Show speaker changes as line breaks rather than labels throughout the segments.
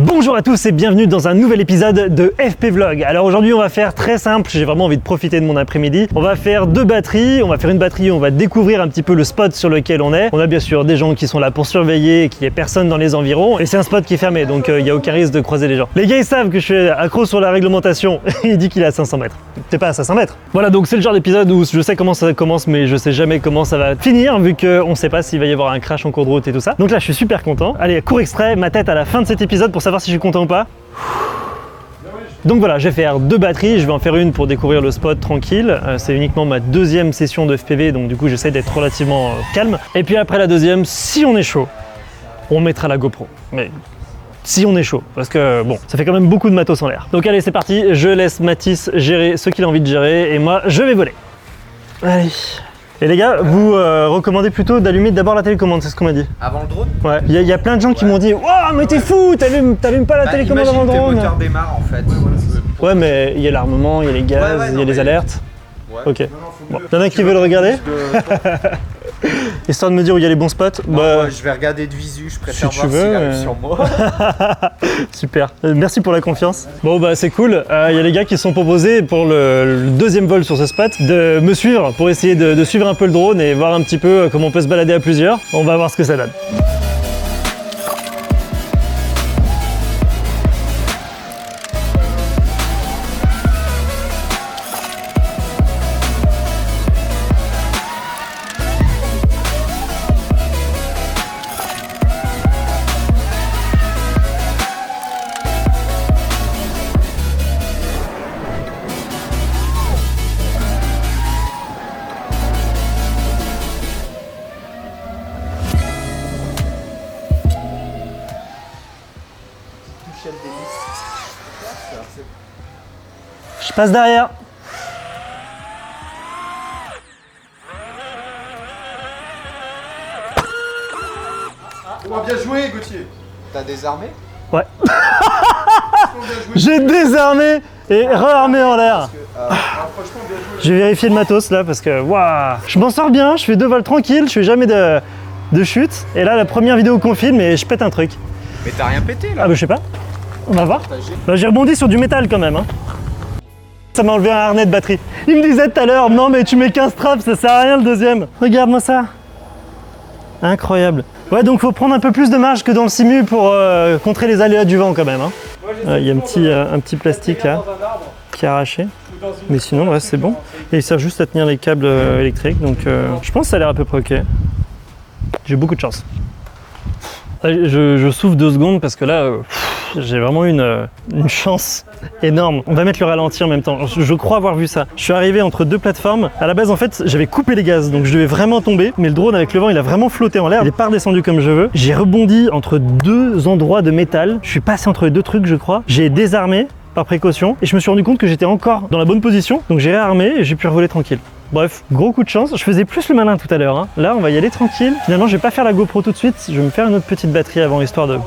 Bonjour à tous et bienvenue dans un nouvel épisode de FP Vlog. Alors aujourd'hui on va faire très simple, j'ai vraiment envie de profiter de mon après-midi. On va faire deux batteries, on va faire une batterie où on va découvrir un petit peu le spot sur lequel on est. On a bien sûr des gens qui sont là pour surveiller et qu'il n'y ait personne dans les environs. Et c'est un spot qui est fermé donc il n'y a aucun risque de croiser les gens. Les gars ils savent que je suis accro sur la réglementation. Il dit qu'il est à 500 mètres. T'es pas à 500 mètres. Voilà, donc c'est le genre d'épisode où je sais comment ça commence mais je sais jamais comment ça va finir vu qu'on sait pas s'il va y avoir un crash en cours de route et tout ça. Donc là je suis super content. Allez, court extrait, ma tête à la fin de cet épisode pour savoir si je suis content ou pas. Donc voilà, je vais faire deux batteries, je vais en faire une pour découvrir le spot tranquille. C'est uniquement ma deuxième session de FPV, donc du coup j'essaie d'être relativement calme. Et puis après la deuxième, si on est chaud, on mettra la GoPro. Mais si on est chaud, parce que bon, ça fait quand même beaucoup de matos en l'air. Donc allez, c'est parti, je laisse Mathis gérer ce qu'il a envie de gérer et moi je vais voler. Allez. Et les gars, vous recommandez plutôt d'allumer d'abord la télécommande, c'est ce qu'on m'a dit.
Avant le drone?
Ouais. Il y a plein de gens qui m'ont dit « Waouh, mais t'es fou, t'allumes pas la télécommande avant le drone !»
Imagine que le moteur démarre en fait.
Ouais, mais il y a l'armement, il y a les gaz, il y a les alertes.
Ouais.
Ok. Bon. Y'en a qui veulent regarder histoire de me dire où il y a les bons spots.
Bah, ouais, je vais regarder de visu, je préfère
si tu
voir
veux,
s'il arrive sur moi.
Super, merci pour la confiance. Bon bah c'est cool, il y a les gars qui se sont proposés pour le deuxième vol sur ce spot de me suivre pour essayer de suivre un peu le drone et voir un petit peu comment on peut se balader à plusieurs. On va voir ce que ça donne. Je passe derrière.
Oh, bien joué, Gauthier.
T'as désarmé?
Ouais. J'ai désarmé et rearmé en l'air.
Franchement, bien joué.
Je vais vérifier le matos là parce que waouh, je m'en sors bien, je fais deux vols tranquilles, je fais jamais de chute. Et là, la première vidéo qu'on filme et je pète un truc.
Mais t'as rien pété là?
Ah bah je sais pas, on va voir. Bah, j'ai rebondi sur du métal quand même. Hein. Ça m'a enlevé un harnais de batterie. Il me disait tout à l'heure, non mais tu mets 15 straps, ça sert à rien le deuxième. Regarde-moi ça. Incroyable. Ouais, donc faut prendre un peu plus de marge que dans le simu pour contrer les aléas du vent quand même. Hein. Il y a un petit plastique là qui est arraché. Mais sinon le reste c'est bon. Et il sert juste à tenir les câbles électriques. Donc je pense que ça a l'air à peu près ok. J'ai beaucoup de chance. Je souffle 2 secondes parce que là, j'ai vraiment une chance énorme. On va mettre le ralenti en même temps. Je crois avoir vu ça. Je suis arrivé entre deux plateformes. À la base, en fait, j'avais coupé les gaz, donc je devais vraiment tomber. Mais le drone, avec le vent, il a vraiment flotté en l'air. Il n'est pas redescendu comme je veux. J'ai rebondi entre deux endroits de métal. Je suis passé entre les deux trucs, je crois. J'ai désarmé par précaution et je me suis rendu compte que j'étais encore dans la bonne position. Donc j'ai réarmé et j'ai pu revoler tranquille. Bref, gros coup de chance. Je faisais plus le malin tout à l'heure. Hein. Là, on va y aller tranquille. Finalement, je vais pas faire la GoPro tout de suite. Je vais me faire une autre petite batterie avant, histoire de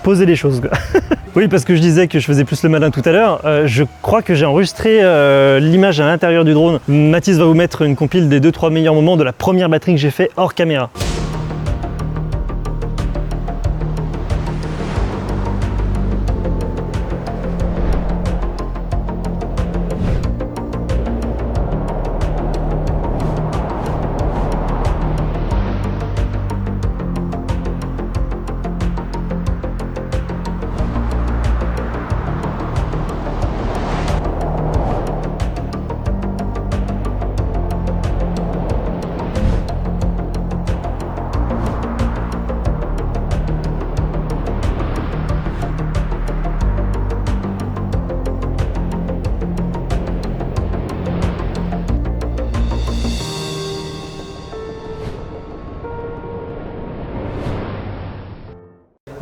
poser les choses. Oui, parce que je disais que je faisais plus le malin tout à l'heure. Je crois que j'ai enregistré l'image à l'intérieur du drone. Mathis va vous mettre une compile des 2-3 meilleurs moments de la première batterie que j'ai fait hors caméra.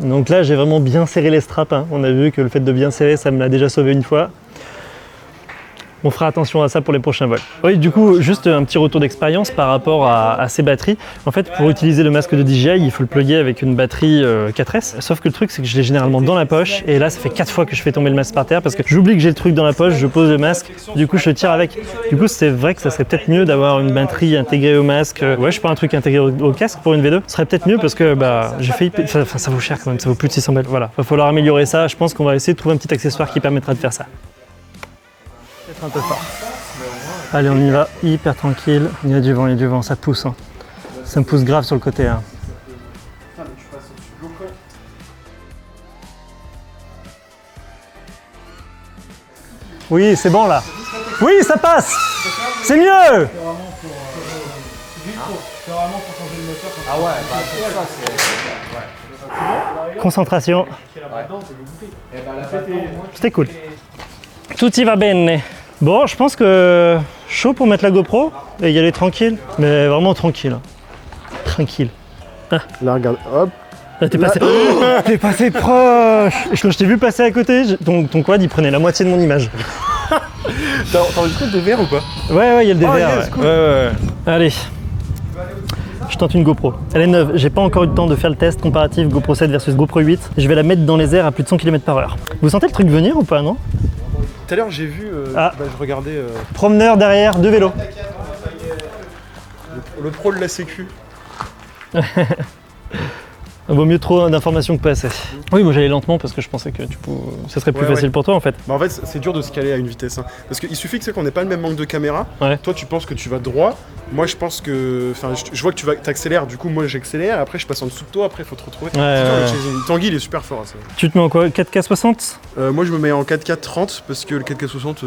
Donc là, j'ai vraiment bien serré les straps. Hein. On a vu que le fait de bien serrer, ça me l'a déjà sauvé une fois. On fera attention à ça pour les prochains vols. Oui, du coup, juste un petit retour d'expérience par rapport à ces batteries. En fait, pour utiliser le masque de DJI, il faut le plugger avec une batterie 4S. Sauf que le truc, c'est que je l'ai généralement dans la poche. Et là, ça fait 4 fois que je fais tomber le masque par terre parce que j'oublie que j'ai le truc dans la poche, je pose le masque, du coup, je tire avec. Du coup, c'est vrai que ça serait peut-être mieux d'avoir une batterie intégrée au masque. Ouais, je sais pas, un truc intégré au casque pour une V2. Ce serait peut-être mieux parce que bah, j'ai fait. Enfin, ça vaut cher quand même, ça vaut plus de 600 balles. Voilà, va falloir améliorer ça. Je pense qu'on va essayer de trouver un petit accessoire qui permettra de faire ça. Peut-être un peu fort. Allez, on y va, hyper tranquille. Il y a du vent, ça pousse. Hein. Ça me pousse grave sur le côté. Hein. Oui, c'est bon là. Oui, ça passe. C'est mieux.
C'est vraiment pour changer le moteur.
Ah ouais, bah ça c'est...
Concentration.
Et bah la batterie,
C'était cool. Tout y va bene. Bon, je pense que chaud pour mettre la GoPro et y aller tranquille, mais vraiment tranquille. Tranquille.
Là, regarde, hop.
Là, t'es passé... T'es passé proche. Je t'ai vu passer à côté, ton quad il prenait la moitié de mon image.
T'as enregistré le DVR ou pas?
Ouais, il y a le DVR.
yes,
ouais.
cool.
Ouais. Allez. Je tente une GoPro. Elle est neuve, j'ai pas encore eu le temps de faire le test comparatif GoPro 7 versus GoPro 8. Je vais la mettre dans les airs à plus de 100 km/h. Vous sentez le truc venir ou pas, non?
Tout à l'heure, j'ai vu,
Ah.
je regardais
Promeneur derrière, deux vélos.
le pro de la Sécu.
Vaut mieux trop d'informations que pas assez. Oui, moi j'allais lentement parce que je pensais que ça serait plus
Ouais,
facile
ouais.
pour toi en fait.
Bah en fait, c'est dur de se caler à une vitesse. Hein. Parce qu'il suffit que c'est qu'on n'ait pas le même manque de caméra.
Ouais.
Toi, tu penses que tu vas droit. Moi, je pense que. Enfin, je vois que tu t'accélères. Du coup, moi, j'accélère. Après, je passe en dessous de toi. Après, il faut te retrouver.
Ouais,
C'est dur,
ouais,
le
ouais.
chasing. Tanguy, il est super fort. Ça.
Tu te mets en quoi? 4K 60?
Moi, je me mets en 4K 30 parce que le 4K 60.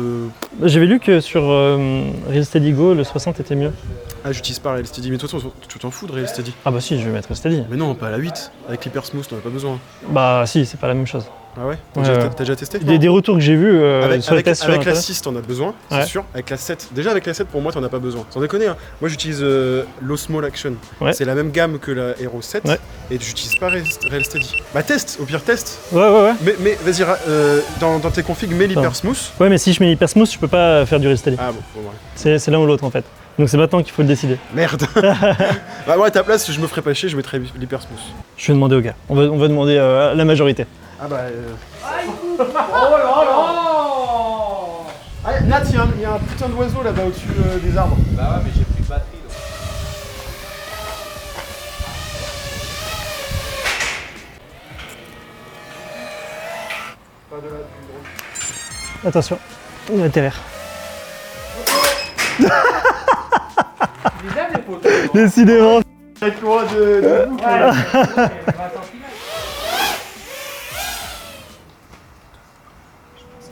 J'avais lu que sur Real Steady Go, le 60 était mieux.
Ah, j'utilise pas Real Steady. Mais toi, tu t'en fous de Real Steady.
Ah bah si, je vais mettre Steady.
Mais non, pas à la 8. Avec l'Hyper Smooth, t'en as pas besoin.
Bah si, c'est pas la même chose.
Ah ouais?
Ouais,
T'as
ouais.
déjà testé?
Des retours que j'ai vus
Avec,
sur les
avec,
tests sur
avec la
Internet.
6, t'en as besoin, c'est
Ouais.
sûr. Avec la 7, déjà avec la 7, pour moi, t'en as pas besoin. Sans déconner, hein. Moi, j'utilise l'Osmol Action.
Ouais.
C'est la même gamme que la Hero 7.
Ouais.
Et j'utilise pas Real Steady. Bah, teste, au pire, teste.
Ouais.
Mais vas-y, dans tes configs, mets l'Hyper Smooth.
Ouais, mais si je mets hyper smooth, je peux pas faire du Real Steady.
Ah bon, ouais.
C'est l'un ou l'autre en fait. Donc c'est maintenant qu'il faut le décider.
Merde. Bah, moi, à ta place, je me ferais pas chier, je mettrais l'Hyper Smooth.
Je vais demander aux gars. On va demander à la majorité.
Ah bah. Oh là là. Ah, Nat, il y a un putain d'oiseau là-bas au-dessus des arbres.
Bah ouais, mais j'ai plus de batterie donc.
Pas de là, du drone.
Attention, il va atterrir.
Bizarre les poteaux.
Décidément.
Avec loin de boucle.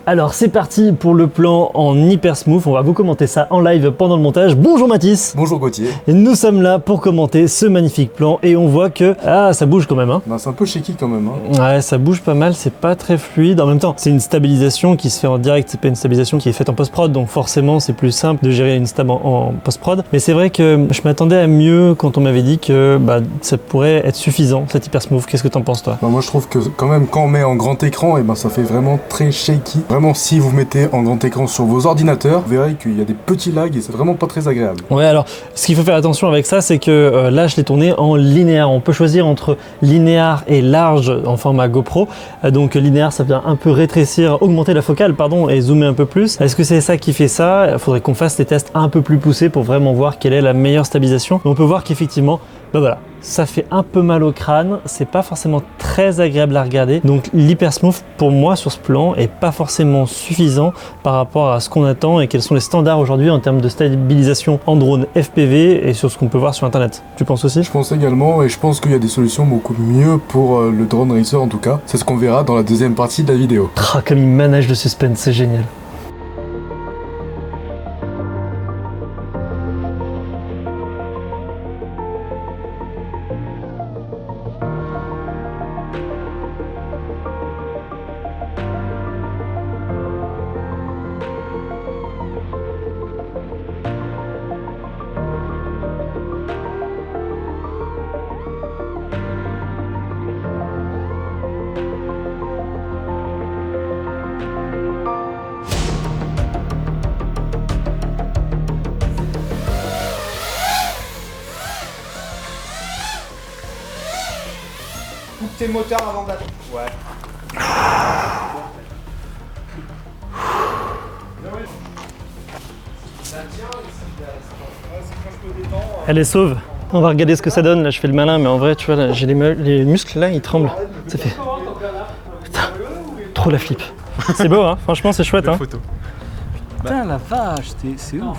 Alors c'est parti pour le plan en hyper smooth. On va vous commenter ça en live pendant le montage. Bonjour Mathis.
Bonjour Gauthier.
Et nous sommes là pour commenter ce magnifique plan et on voit que ça bouge quand même. Hein.
Ben, c'est un peu shaky quand même. Hein.
Ouais, ça bouge pas mal, c'est pas très fluide. En même temps, c'est une stabilisation qui se fait en direct, c'est pas une stabilisation qui est faite en post-prod, donc forcément c'est plus simple de gérer une stab en post-prod. Mais c'est vrai que je m'attendais à mieux quand on m'avait dit que ça pourrait être suffisant, cet hyper smooth. Qu'est-ce que t'en penses toi?
Ben, moi je trouve que quand même quand on met en grand écran, et ben, ça fait vraiment très shaky. Vraiment si vous mettez en grand écran sur vos ordinateurs, vous verrez qu'il y a des petits lags et c'est vraiment pas très agréable.
Ouais, alors ce qu'il faut faire attention avec ça, c'est que là je l'ai tourné en linéaire. On peut choisir entre linéaire et large en format GoPro. Donc linéaire, ça vient un peu rétrécir, augmenter la focale, pardon, et zoomer un peu plus. Est-ce que c'est ça qui fait ça? Il faudrait qu'on fasse des tests un peu plus poussés pour vraiment voir quelle est la meilleure stabilisation. Mais on peut voir qu'effectivement, voilà, ça fait un peu mal au crâne, c'est pas forcément très agréable à regarder. Donc l'hyper smooth pour moi sur ce plan est pas forcément suffisant par rapport à ce qu'on attend et quels sont les standards aujourd'hui en termes de stabilisation en drone FPV et sur ce qu'on peut voir sur internet. Tu penses aussi?
Je pense également, et je pense qu'il y a des solutions beaucoup mieux pour le drone racer en tout cas. C'est ce qu'on verra dans la deuxième partie de la vidéo.
Comme il manage le suspense, c'est génial.
booster le moteur avant d'aller. Ouais.
Elle est sauve. On va regarder ce que ça donne. Là, je fais le malin, mais en vrai, tu vois, là, j'ai les muscles là, ils tremblent. Ça fait. Putain, trop la flip. C'est beau, hein. Franchement, c'est chouette, hein.
Putain, la vache, c'est ouf.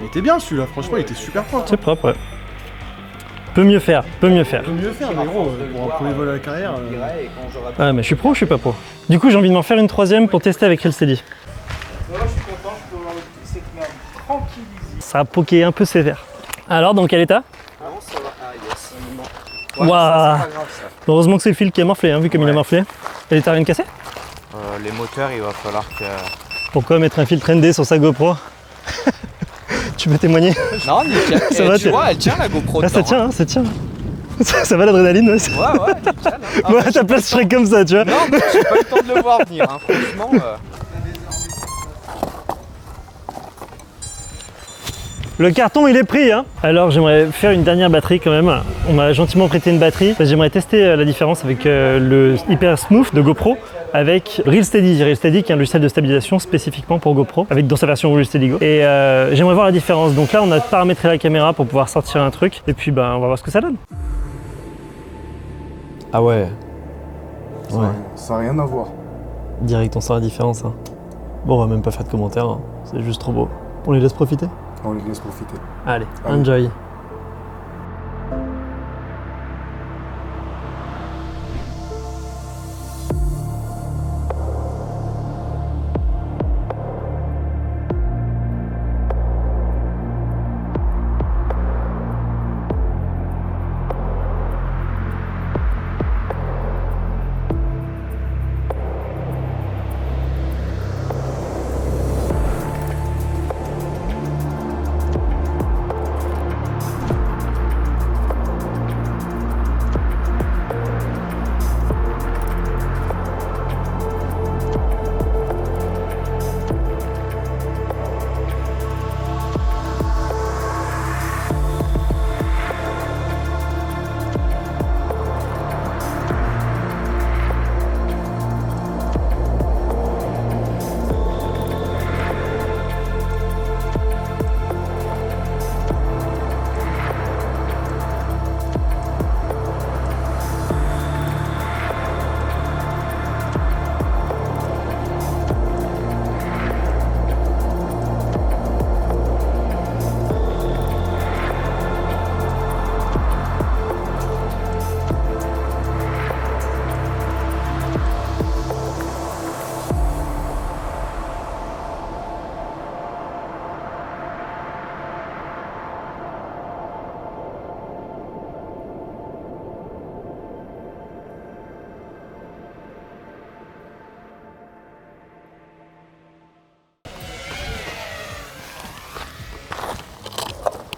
Il était bien celui-là, franchement, il était super propre.
C'est propre, ouais. Peut mieux faire, peut mieux faire.
Peut mieux faire, mais gros, pour un premier vol à la carrière.
Ah, mais je suis pro ou je suis pas pro? Du coup, j'ai envie de m'en faire une troisième pour tester avec Real Steady.
Moi, je suis content, je peux avoir cette merde tranquillisée.
Ça a poké un peu sévère. Alors, dans quel état?
Non, ça va. Ah, yes.
Waouh.
Ça, c'est pas grave ça.
Heureusement que c'est le fil qui a morflé, hein, vu comme il a morflé. Et t'as rien cassé?
Les moteurs, il va falloir que.
Pourquoi mettre un fil trendy sur sa GoPro? Tu peux témoigner?
Non, nickel.
Ça va,
tu vois, elle tient la GoPro.
Ah, ça tient, hein, ça tient. Ça va l'adrénaline, ouais.
Ouais, nickel. Hein.
Moi, à ta place, je serais comme ça, tu vois.
Non, mais j'ai pas eu le temps de le voir venir, hein. Franchement.
Le carton, il est pris, hein. Alors, j'aimerais faire une dernière batterie quand même. On m'a gentiment prêté une batterie. J'aimerais tester la différence avec le Hyper Smooth de GoPro avec Real Steady. Real Steady qui est un logiciel de stabilisation spécifiquement pour GoPro, avec dans sa version Real Steady Go. Et j'aimerais voir la différence. Donc là, on a paramétré la caméra pour pouvoir sortir un truc. Et puis, on va voir ce que ça donne. Ah ouais.
Ça n'a rien à voir.
Direct, on sent la différence. Hein. Bon, on va même pas faire de commentaires. Hein. C'est juste trop beau. On les laisse profiter?
On les laisse profiter.
Allez, enjoy.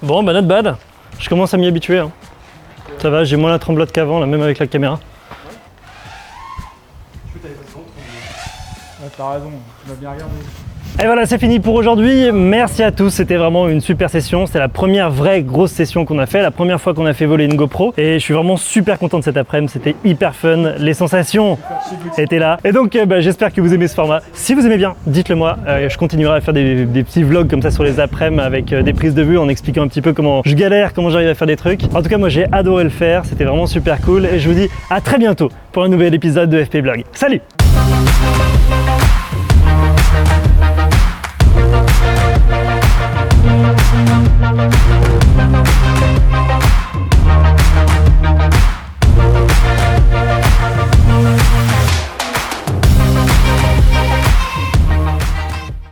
Bon, not bad. Je commence à m'y habituer. Hein. Ça va, j'ai moins la tremblote qu'avant, là, même avec la caméra.
T'as raison, tu m'as bien regardé.
Et voilà, c'est fini pour aujourd'hui. Merci à tous, c'était vraiment une super session. C'était la première vraie grosse session qu'on a fait, la première fois qu'on a fait voler une GoPro. Et je suis vraiment super content de cet après-midi, c'était hyper fun. Les sensations étaient là. Et donc, j'espère que vous aimez ce format. Si vous aimez bien, dites-le moi. Je continuerai à faire des petits vlogs comme ça sur les après-midi avec des prises de vue en expliquant un petit peu comment je galère, comment j'arrive à faire des trucs. En tout cas, moi j'ai adoré le faire, c'était vraiment super cool. Et je vous dis à très bientôt pour un nouvel épisode de FP Vlog. Salut!